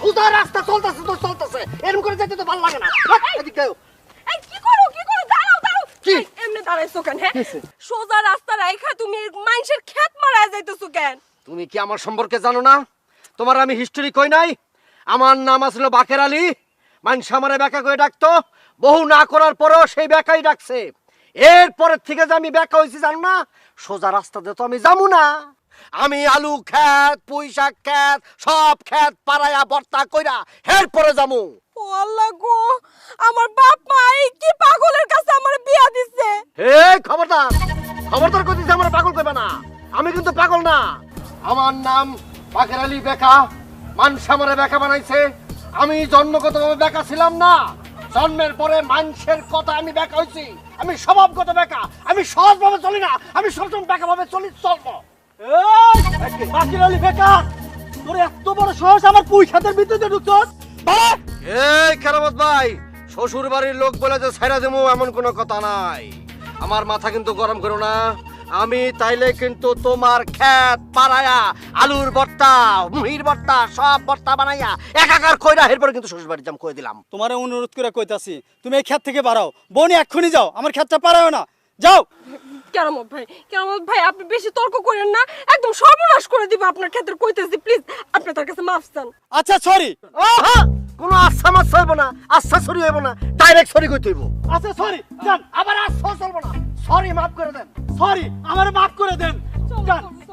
সোজা রাস্তা চলতেছে তো চলতেছে, এরকম করে যেতে তো ভালো লাগে না। এদিকে আয়। এই কি করো দাঁড়াও কি? এই, এমনি দাঁড়াইছো কেন? হ্যাঁ, সোজা রাস্তা রাইখা তুমি মানুষের ক্ষেত মারায় যাইতেছো কেন? তুমি কি আমার সম্পর্কে জানো না? তোমার আমি হিস্টোরি কই নাই? আমার নাম আসলে বাকের আলী। মানুষ আমারে বেকা করে ডাকতো, বহু না করার পরেও সেই বেকাই ডাকছে। এরপরের থেকে যে আমি বেকা হয়েছি জানো না, সোজা রাস্তাতে তো আমি যাবো না। আমি আলু ক্ষেত, পুঁই শাক ক্ষেত, সব ক্ষেত পাড়ায়া বর্তা কইরা এরপরে যাবো। ও আল্লাহ গো, আমার বাপ মা এই কি পাগলের কাছে আমার বিয়া দিছে। এই খবরদার, খবরদার কইতেছি আমার পাগল কইবা না। আমি কিন্তু পাগল না। আমার নাম বাকের আলী বেকা। মানুষ আমারে বেকা বানাইছে। আমি জন্মগতভাবে বেকা ছিলাম না, জন্মের পরে মানুষের কথা আমি বেকা হইছি। আমি স্বভাবগত বেকা, আমি সহজভাবে চলি না, আমি সবসময় বেকা ভাবে চলবো। বাকের আলী বেকা, তোর এত বড় সাহস আমার পুঁই খাতের ভিতরে ঢুকছস? এই কেরামত ভাই, শ্বশুর বাড়ির লোক বলে যে ছাইরা দেবো এমন কোনো কথা নাই। আমার মাথা কিন্তু গরম করো না। আমি তাইলে কিন্তু তোমার ক্ষেত পাড়ায়া আলুর ভর্তা, মুহির ভর্তা, সব ভর্তা বানাইয়া একাকার কইরা এরপরে কিন্তু শ্বশুর বাড়ি যাম, কই দিলাম। তোমারে অনুরোধ করে কইতাছি, তুমি এই ক্ষেত থেকে বাড়াও। বনি এক্ষুনি যাও, আমার ক্ষেতটা পারাও না। যাও। কেরামত ভাই আপনি বেশি তর্ক করেন না, একদম সর্বনাশ করে দিব আপনার ক্ষেত্রে কইতেছি। প্লিজ আপনি তার কাছে মাফ চান। আচ্ছা সরি। ওহো, কোনো আচ্ছা মাছ হইব না, আচ্ছা সরি হইব না, ডাইরেক্ট সরি কইতে হইব। আচ্ছা সরি, যান। আবার আচ্ছা চলবো না, সরি মাফ করে দেন। সরি, আমারে মাফ করে দেন। চলো, যান। চলো।